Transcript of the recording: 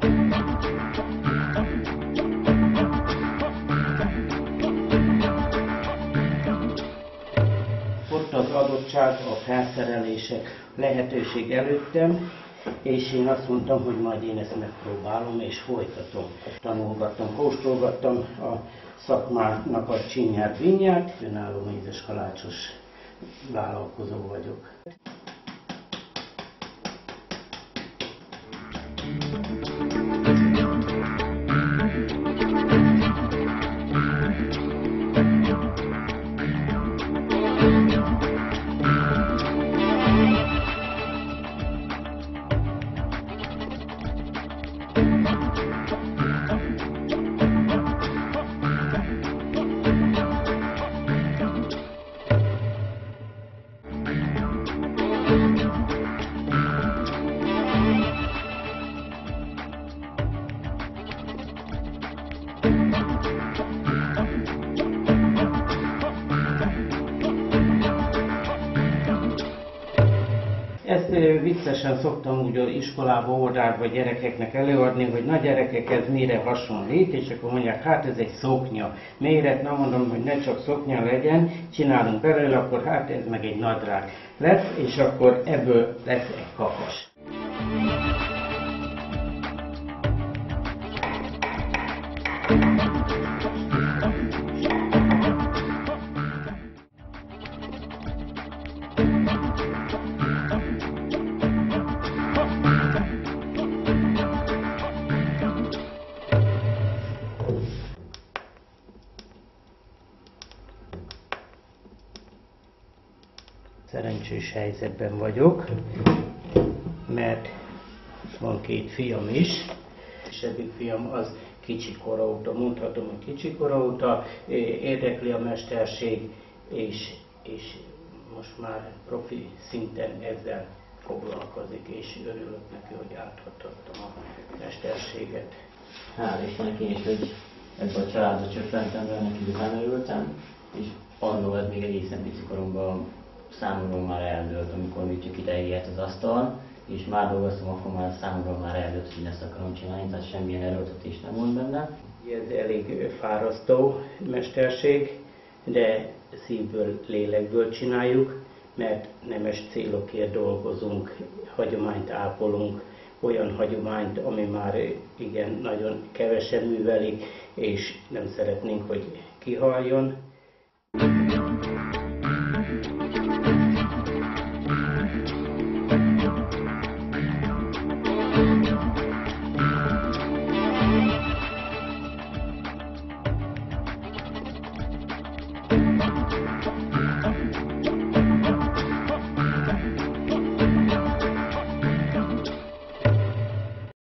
Ott az adottság, a felszerelések lehetőség előttem, és én azt mondtam, hogy majd én ezt megpróbálom és folytatom. Tanulgattam, kóstolgattam a szakmának a csinyát, vinyát, önálló mézes kalácsos vállalkozó vagyok. Ezt viccesen szoktam úgy az iskolába, óvodába gyerekeknek előadni, hogy na gyerekek, ez mire hasonlít, és akkor mondják, hát ez egy szoknya méret, na mondom, hogy ne csak szoknya legyen, csinálunk belőle, akkor hát ez meg egy nadrág lesz, és akkor ebből lesz egy kakas. Szerencsés helyzetben vagyok, mert van 2 fiam is. A kisebbik fiam az kicsikora óta, mondhatom, hogy kicsikora óta érdekli a mesterség, és most már profi szinten ezzel foglalkozik, és örülök neki, hogy átadhattam a mesterséget. Hál' Istennek én is, hogy ebben a családba csöppentem, de neki igazán örültem, és annól ez még egészen pici koromban számomra már eldőlt, amikor még csak ideig ért az asztal, és már dolgoztam, akkor már számomra már eldőlt, hogy ezt akarom csinálni, tehát semmilyen erőltetés nem volt benne. Ez elég fárasztó mesterség, de szívből, lélekből csináljuk, mert nemes célokért dolgozunk, hagyományt ápolunk, olyan hagyományt, ami már igen nagyon kevesen művelik, és nem szeretnénk, hogy kihaljon.